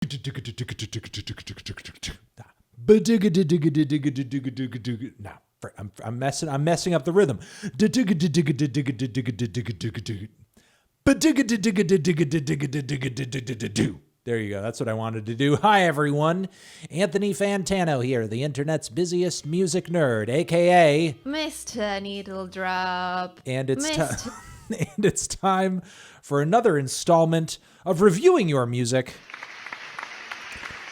No, I'm messing up the rhythm. There you go. That's what I wanted to do. Hi, everyone. Anthony Fantano here, the internet's busiest music nerd, a.k.a. Mr. Needle Drop. And it's time for another installment of Reviewing Your Music.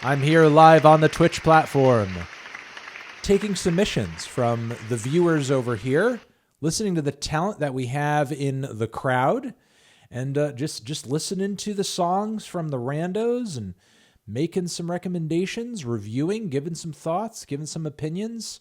I'm here live on the Twitch platform, taking submissions from the viewers over here, listening to the talent that we have in the crowd, and just listening to the songs from the randos and making some recommendations, reviewing, giving some thoughts, giving some opinions,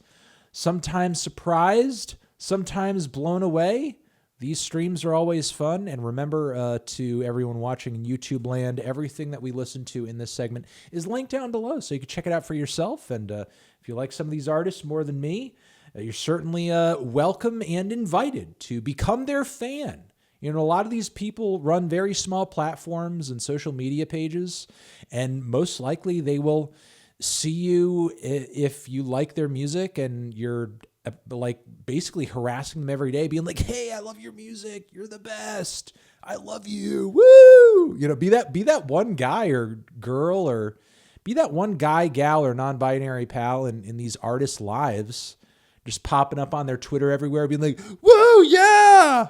sometimes surprised, sometimes blown away. These streams are always fun, and remember to everyone watching in YouTube land, everything that we listen to in this segment is linked down below, so you can check it out for yourself. And if you like some of these artists more than me, you're certainly welcome and invited to become their fan. You know, a lot of these people run very small platforms and social media pages, and most likely they will see you if you like their music and you're like basically harassing them every day, being like, hey, I love your music. You're the best. I love you. Woo! You know, be that one guy or girl, or be that one guy, gal, or non-binary pal in these artists' lives, just popping up on their Twitter everywhere, being like, whoa, yeah,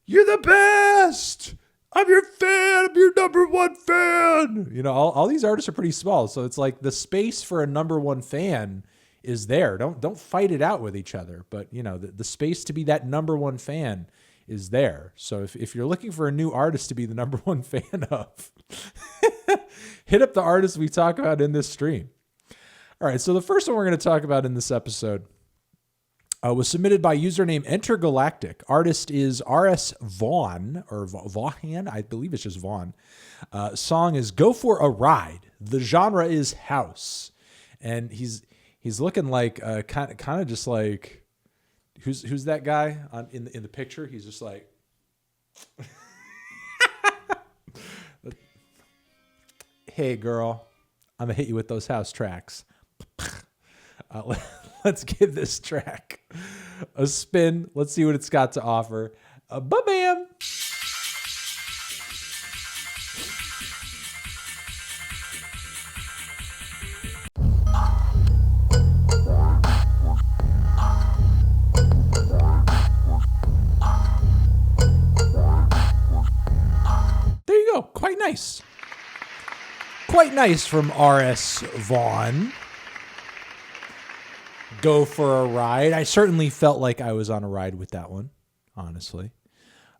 you're the best. I'm your fan. I'm your number one fan. You know, all these artists are pretty small. So it's like the space for a number one fan is there. Don't fight it out with each other. But, you know, the space to be that number one fan is there. So if you're looking for a new artist to be the number one fan of, hit up the artists we talk about in this stream. All right, so the first one we're going to talk about in this episode was submitted by username Intergalactic. Artist is RSVaughan, or Vaughan, I believe it's just Vaughn. Song is Go For A Ride. The genre is house. And he's looking like kind of just like, who's that guy in the picture? He's just like, hey girl, I'm gonna hit you with those house tracks. Let's give this track a spin. Let's see what it's got to offer. Ba-bam! There you go. Quite nice. Quite nice from RSVaughan. Go For A Ride. I certainly felt like I was on a ride with that one, honestly.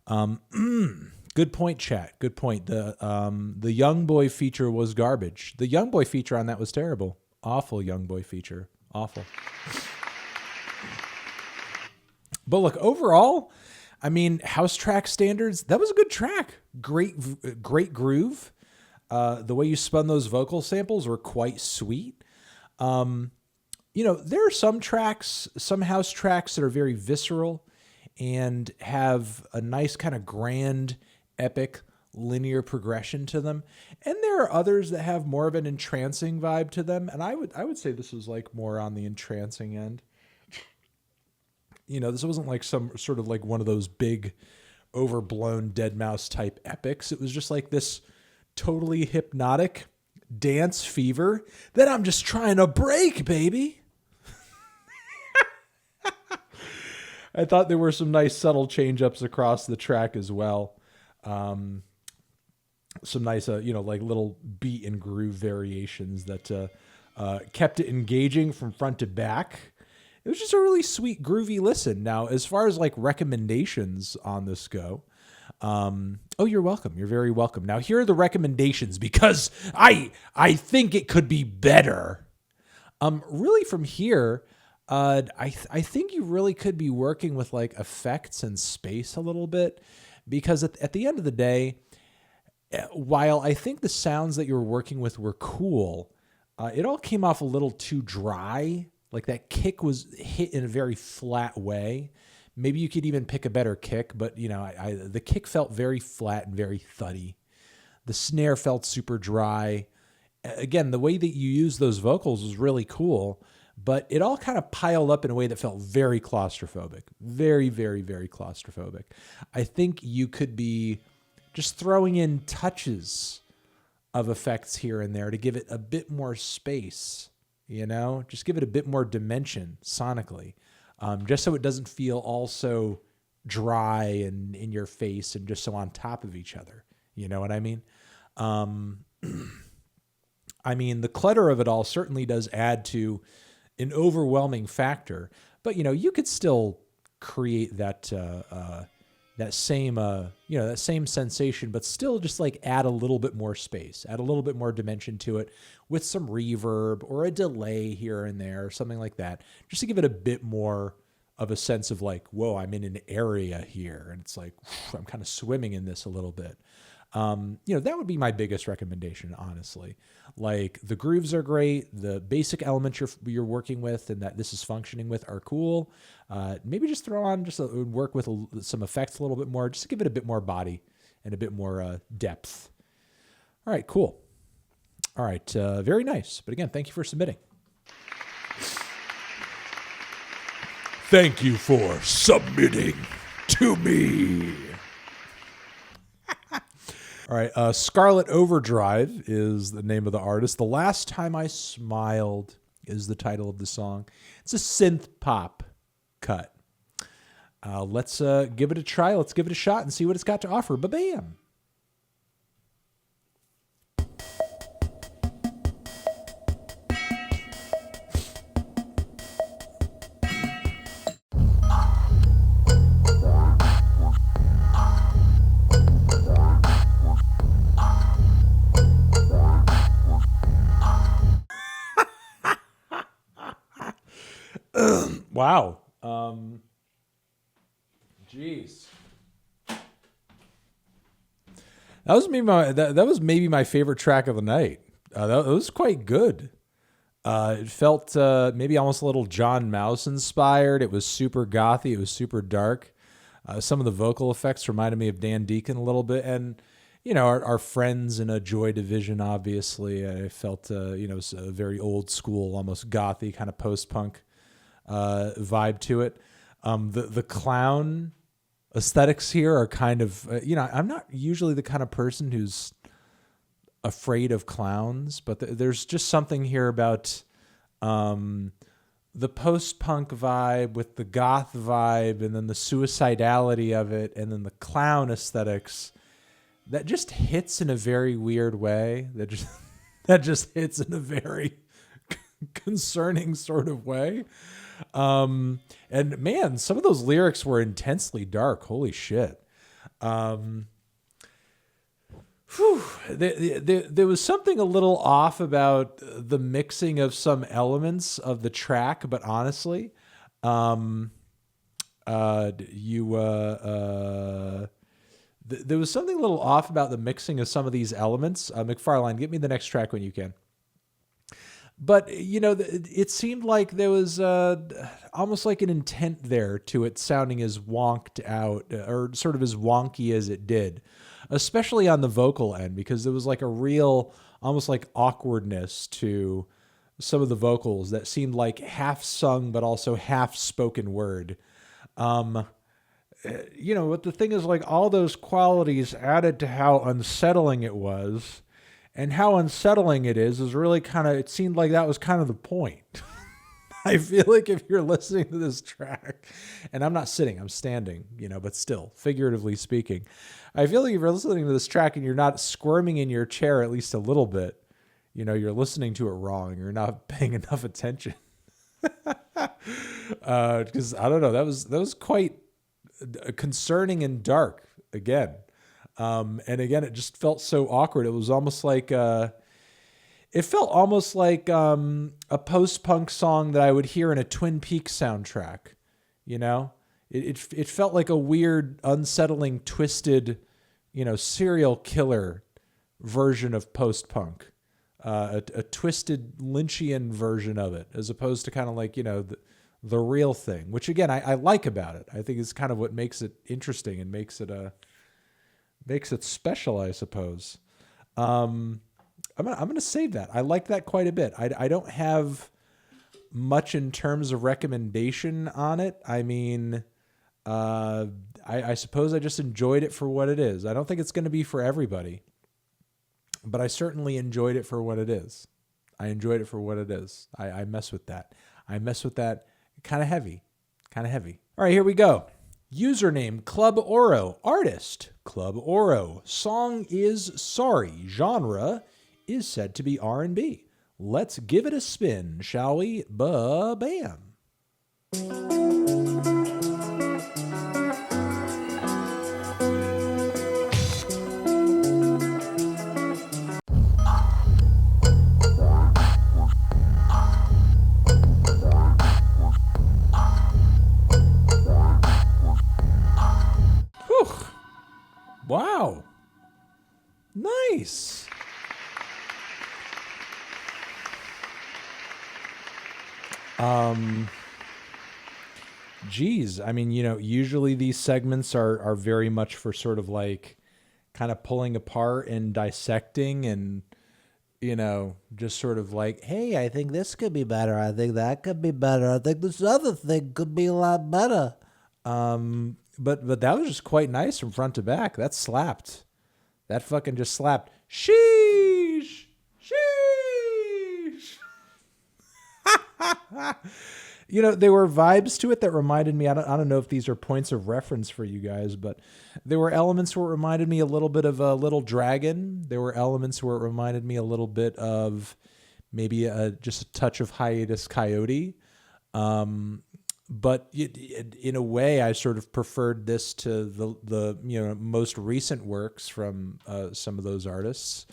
Good point, chat. Good point. The Young Boy feature was garbage. The Young Boy feature on that was terrible. Awful Young Boy feature. Awful. But look, overall, I mean, house track standards, that was a good track. Great groove. The way you spun those vocal samples were quite sweet. You know, there are some house tracks that are very visceral and have a nice kind of grand, epic, linear progression to them. And there are others that have more of an entrancing vibe to them. And I would say this was like more on the entrancing end. You know, this wasn't like some sort of like one of those big, overblown Deadmau5 type epics. It was just like this totally hypnotic dance fever that I'm just trying to break, baby. I thought there were some nice subtle change-ups across the track as well. Some nice, like little beat and groove variations that kept it engaging from front to back. It was just a really sweet, groovy listen. Now, as far as like recommendations on this go, oh, you're welcome. You're very welcome. Now, here are the recommendations because I think it could be better. Really from here, I think you really could be working with like effects and space a little bit, because at the end of the day, while I think the sounds that you were working with were cool, it all came off a little too dry. Like that kick was hit in a very flat way. Maybe you could even pick a better kick, but you know, the kick felt very flat and very thuddy. The snare felt super dry. again, the way that you use those vocals was really cool, but it all kind of piled up in a way that felt very claustrophobic, very, very, very claustrophobic. I think you could be just throwing in touches of effects here and there to give it a bit more space, just give it a bit more dimension sonically, just so it doesn't feel all so dry and in your face and just so on top of each other. You know what I mean? I mean, the clutter of it all certainly does add to an overwhelming factor, but you could still create that same sensation, but still just like add a little bit more space, add a little bit more dimension to it with some reverb or a delay here and there, or something like that, just to give it a bit more of a sense of like, whoa, I'm in an area here, and it's like I'm kind of swimming in this a little bit. That would be my biggest recommendation, honestly. Like, the grooves are great. The basic elements you're working with and that this is functioning with are cool. Maybe just throw on work with some effects a little bit more, just to give it a bit more body and a bit more depth. All right, cool. All right, very nice. But again, thank you for submitting. Thank you for submitting to me. All right, Scarlett Overdrive is the name of the artist. The Last Time I Smiled is the title of the song. It's a synth pop cut. Let's give it a try. Let's give it a shot and see what it's got to offer. Ba-bam. Wow. Jeez. That was maybe my favorite track of the night. That was quite good. It felt maybe almost a little John Mouse inspired. It was super gothy. It was super dark. Some of the vocal effects reminded me of Dan Deacon a little bit, and our friends in a Joy Division. Obviously, I felt it's a very old school, almost gothy kind of post punk vibe to it. The clown aesthetics here are kind of, I'm not usually the kind of person who's afraid of clowns, but there's just something here about the post-punk vibe with the goth vibe, and then the suicidality of it, and then the clown aesthetics that just hits in a very weird way. That just hits in a very concerning sort of way. And man, some of those lyrics were intensely dark. Holy shit. There was something a little off about the mixing of some elements of the track, but honestly, there was something a little off about the mixing of some of these elements. McFarlane, get me the next track when you can. But, it seemed like there was almost like an intent there to it sounding as wonked out, or sort of as wonky as it did, especially on the vocal end, because there was like a real, almost like awkwardness to some of the vocals that seemed like half sung, but also half spoken word. But the thing is, like, all those qualities added to how unsettling it was. And how unsettling it is really it seemed like that was kind of the point. I feel like if you're listening to this track, and I'm not sitting, I'm standing, but still, figuratively speaking, I feel like if you're listening to this track and you're not squirming in your chair at least a little bit, you're listening to it wrong. You're not paying enough attention. Because I don't know, that was quite concerning and dark again. And again, it just felt so awkward. It was almost like, a post-punk song that I would hear in a Twin Peaks soundtrack. It felt like a weird, unsettling, twisted, serial killer version of post-punk, a twisted Lynchian version of it, as opposed to kind of like, the real thing, which again, I like about it. I think is kind of what makes it interesting and makes it special, I suppose. I'm gonna save that. I like that quite a bit. I don't have much in terms of recommendation on it. I mean, I suppose I just enjoyed it for what it is. I don't think it's going to be for everybody, but I certainly enjoyed it for what it is. I enjoyed it for what it is. I mess with that. I mess with that kind of heavy. All right, here we go. Username Club Oro. Artist Club Oro. Song is Sorry. Genre is said to be R&B. Let's give it a spin, shall we? Ba-bam. Whew. Wow. Nice. Geez, I mean, usually these segments are very much for sort of like kind of pulling apart and dissecting and, just sort of like, hey, I think this could be better. I think that could be better. I think this other thing could be a lot better. But that was just quite nice from front to back. That slapped. That fucking just slapped. Sheesh. There were vibes to it that reminded me, I don't know if these are points of reference for you guys, but there were elements where it reminded me a little bit of a Little Dragon. There were elements where it reminded me a little bit of maybe just a touch of Hiatus Coyote. But in a way, I sort of preferred this to the most recent works from some of those artists.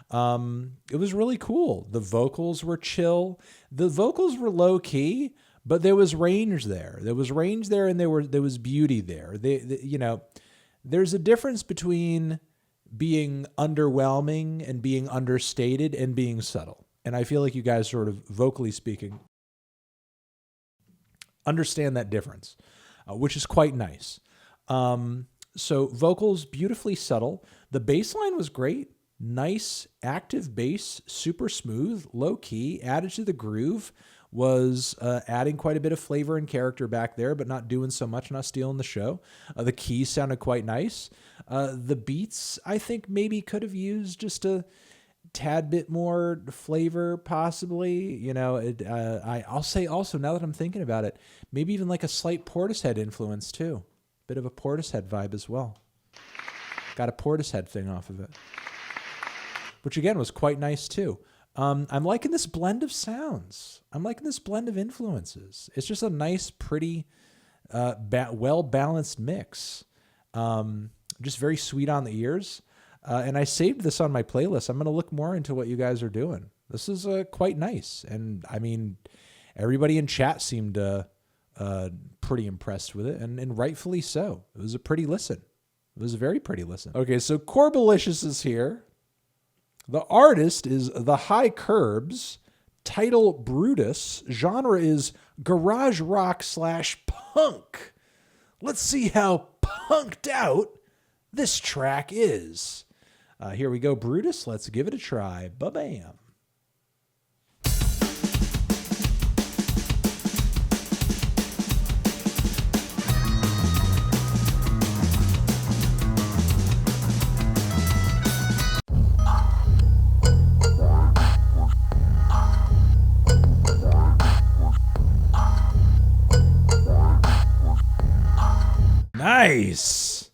It was really cool. The vocals were chill. The vocals were low key, but there was range there. There was range there, and there was beauty there. There's a difference between being underwhelming and being understated and being subtle. And I feel like you guys sort of, vocally speaking, understand that difference, which is quite nice. So vocals, beautifully subtle. The bass line was great. Nice, active bass, super smooth, low key, added to the groove, was adding quite a bit of flavor and character back there, but not doing so much, not stealing the show. The keys sounded quite nice. The beats, I think, maybe could have used just a tad bit more flavor, possibly. I'll say also, now that I'm thinking about it, maybe even like a slight Portishead influence too. Bit of a Portishead vibe as well. Got a Portishead thing off of it, which again was quite nice too. I'm liking this blend of sounds. I'm liking this blend of influences. It's just a nice, pretty, well-balanced mix. Just very sweet on the ears. And I saved this on my playlist. I'm going to look more into what you guys are doing. This is quite nice. And I mean, everybody in chat seemed pretty impressed with it, and rightfully so. It was a pretty listen. It was a very pretty listen. Okay, so Corbalicious is here. The artist is The High Curbs. Title Brutus. Genre is garage rock / punk. Let's see how punked out this track is. Here we go, Brutus. Let's give it a try. Ba-bam. Nice.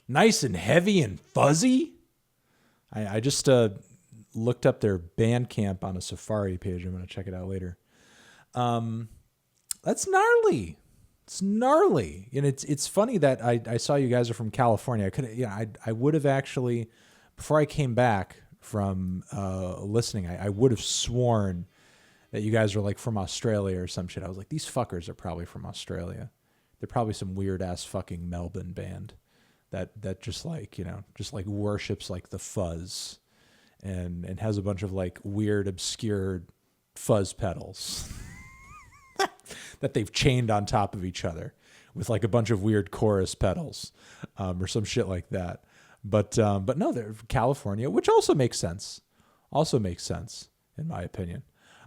Nice and heavy and fuzzy. I just looked up their Bandcamp on a Safari page. I'm going to check it out later. That's gnarly. It's gnarly. And it's funny that I saw you guys are from California. I would have actually, before I came back from listening, I would have sworn that you guys were like from Australia or some shit. I was like, these fuckers are probably from Australia. They're probably some weird ass fucking Melbourne band that just like, worships like the fuzz and has a bunch of like weird, obscure fuzz pedals that they've chained on top of each other with like a bunch of weird chorus pedals, or some shit like that. But no, they're California, which also makes sense. Also makes sense, in my opinion.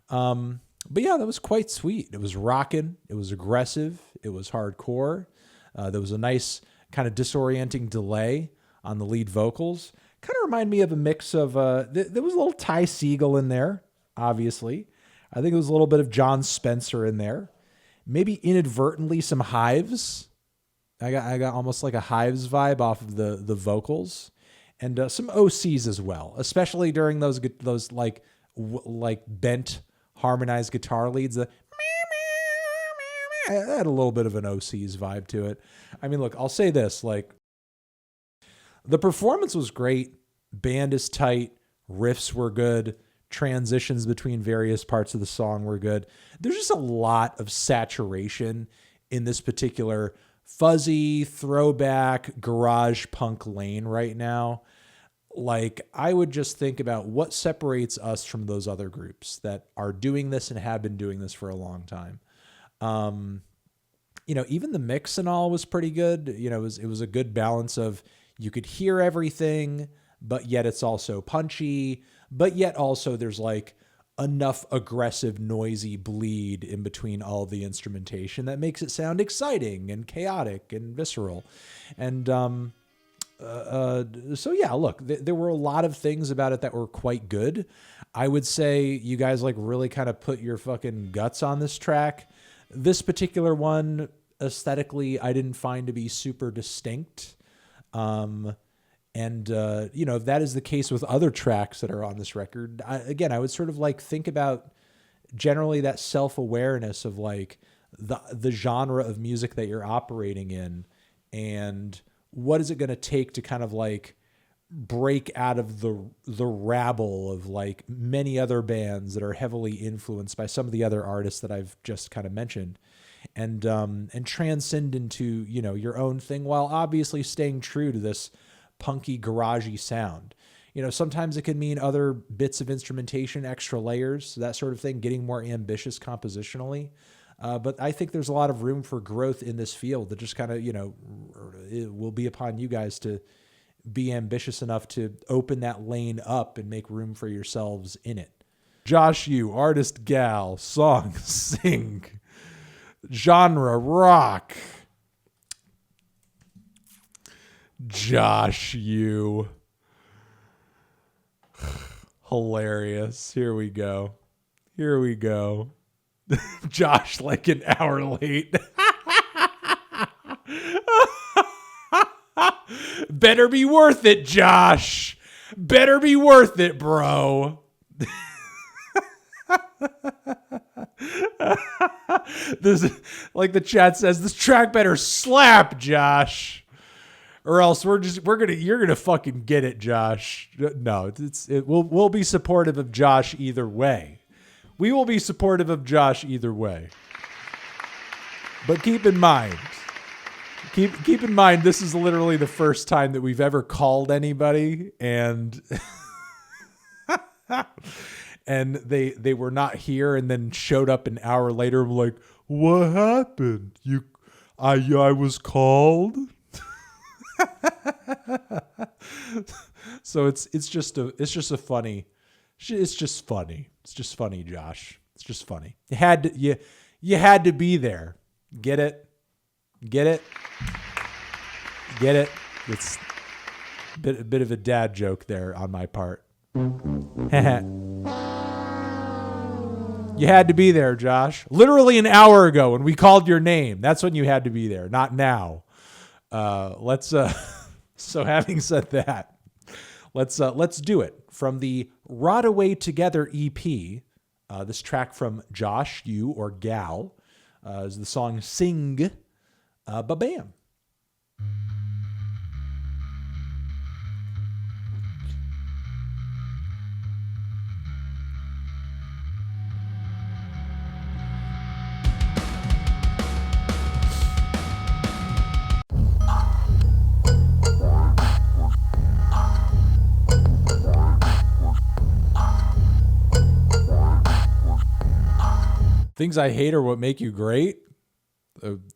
But yeah, that was quite sweet. It was rocking. It was aggressive. It was hardcore. There was a nice kind of disorienting delay on the lead vocals. Kind of remind me of a mix of, there was a little Ty Segall in there, obviously. I think it was a little bit of John Spencer in there. Maybe inadvertently some Hives. I got almost like a Hives vibe off of the vocals, and some OCs as well, especially during those like bent harmonized guitar leads. That had a little bit of an OCs vibe to it. I mean, look, I'll say this, like, the performance was great. Band is tight. Riffs were good. Transitions between various parts of the song were good. There's just a lot of saturation in this particular fuzzy throwback garage punk lane right now. Like, I would just think about what separates us from those other groups that are doing this and have been doing this for a long time. Even the mix and all was pretty good. It was a good balance of, you could hear everything, but yet it's also punchy, but yet also there's like enough aggressive, noisy bleed in between all of the instrumentation that makes it sound exciting and chaotic and visceral. And so yeah, look, there were a lot of things about it that were quite good. I would say you guys like really kind of put your fucking guts on this track. This particular one, aesthetically, I didn't find to be super distinct. If that is the case with other tracks that are on this record, I would sort of like think about generally that self-awareness of like the genre of music that you're operating in, and what is it going to take to kind of like break out of the rabble of like many other bands that are heavily influenced by some of the other artists that I've just kind of mentioned, and transcend into, your own thing, while obviously staying true to this punky, garagey sound. Sometimes it can mean other bits of instrumentation, extra layers, that sort of thing, getting more ambitious compositionally. But I think there's a lot of room for growth in this field that just kind of, it will be upon you guys to be ambitious enough to open that lane up and make room for yourselves in it. Josh Yu, artist gal, song, sing, genre, rock. Josh Yu. Hilarious. Here we go. Josh, like an hour late. Better be worth it, Josh. Better be worth it, bro. This, like the chat says, this track better slap, Josh. Or else you're gonna fucking get it, Josh. No, we'll be supportive of Josh either way. We will be supportive of Josh either way. But keep in mind, this is literally the first time that we've ever called anybody, and and they were not here, and then showed up an hour later. I'm like, what happened? I was called. So it's just funny, Josh. It's just funny. You had to be there. Get it. It's a bit of a dad joke there on my part. You had to be there, Josh. Literally an hour ago when we called your name. That's when you had to be there, not now. So having said that, let's do it. From the Rot Away Together EP, this track from Josh Yu, or Gal, is the song Singe, Ba-Bam. Things I hate are what make you great.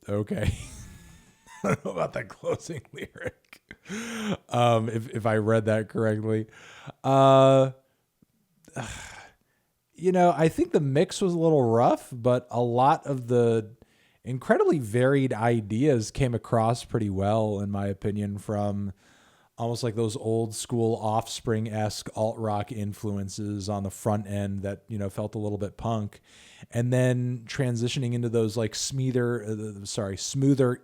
Okay. I don't know about that closing lyric. If I read that correctly. I think the mix was a little rough, but a lot of the incredibly varied ideas came across pretty well, in my opinion, from almost like those old school Offspring-esque alt rock influences on the front end that, felt a little bit punk. And then transitioning into those like smoother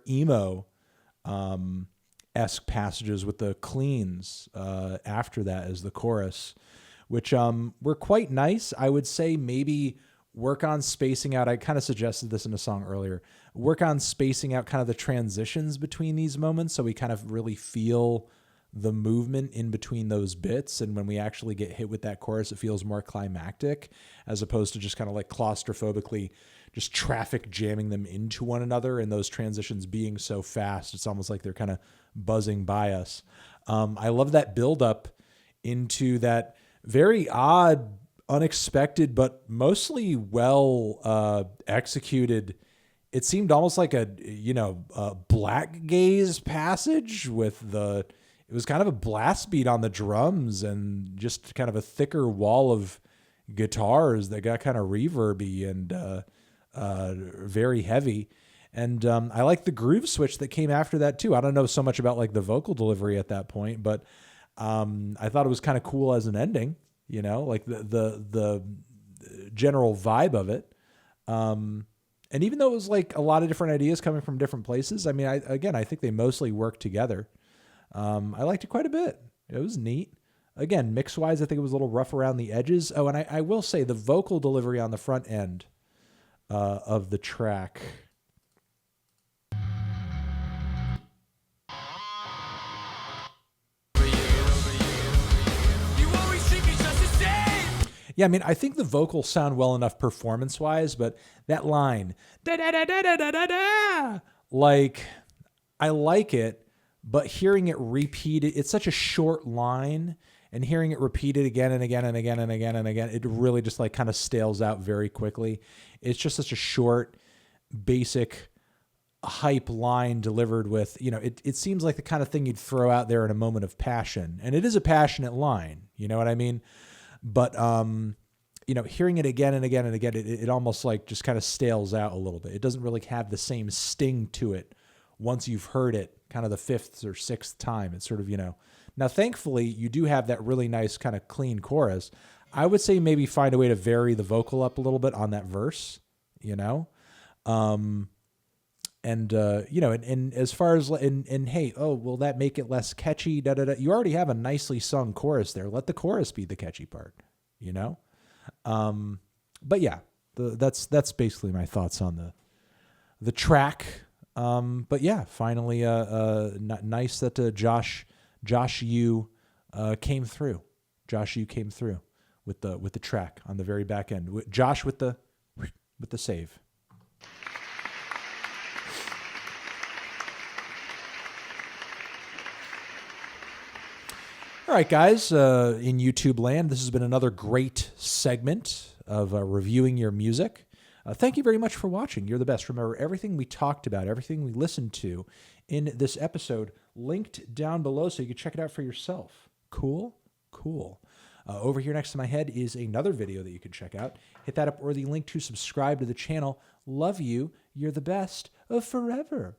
emo esque passages with the cleans after that as the chorus, which were quite nice. I would say maybe work on spacing out. I kind of suggested this in a song earlier. Work on spacing out kind of the transitions between these moments so we kind of really feel the movement in between those bits. And when we actually get hit with that chorus, it feels more climactic as opposed to just kind of like claustrophobically just traffic jamming them into one another and those transitions being so fast. It's almost like they're kind of buzzing by us. I love that build up into that very odd, unexpected, but mostly well executed. It seemed almost like a black gaze passage with it was kind of a blast beat on the drums and just kind of a thicker wall of guitars that got kind of reverby and very heavy. And I like the groove switch that came after that too. I don't know so much about like the vocal delivery at that point, but I thought it was kind of cool as an ending, like the general vibe of it. And even though it was like a lot of different ideas coming from different places, I mean, I think they mostly work together. I liked it quite a bit. It was neat. Again, mix-wise, I think it was a little rough around the edges. Oh, and I will say the vocal delivery on the front end of the track. Yeah, I mean, I think the vocals sound well enough performance-wise, but that line, da-da-da-da-da-da-da, like, I like it, but hearing it repeated, it's such a short line, and hearing it repeated again and again and again and again and again, it really just like kind of stales out very quickly. It's just such a short, basic hype line delivered with, it seems like the kind of thing you'd throw out there in a moment of passion. And it is a passionate line, you know what I mean? But, hearing it again and again and again, it almost like just kind of stales out a little bit. It doesn't really have the same sting to it once you've heard it kind of the fifth or sixth time. It's sort of, now thankfully you do have that really nice kind of clean chorus. I would say maybe find a way to vary the vocal up a little bit on that verse, and as far as, and hey, oh, will that make it less catchy? Da, da, da. You already have a nicely sung chorus there. Let the chorus be the catchy part, But yeah, that's basically my thoughts on the track. But yeah, finally, nice that Josh Yu came through. Josh Yu came through with the track on the very back end. Josh with the save. All right, guys, in YouTube land, this has been another great segment of reviewing your music. Thank you very much for watching. You're the best. Remember, everything we talked about, everything we listened to in this episode, linked down below so you can check it out for yourself. Cool? Cool. Over here next to my head is another video that you can check out. Hit that up or the link to subscribe to the channel. Love you. You're the best of forever.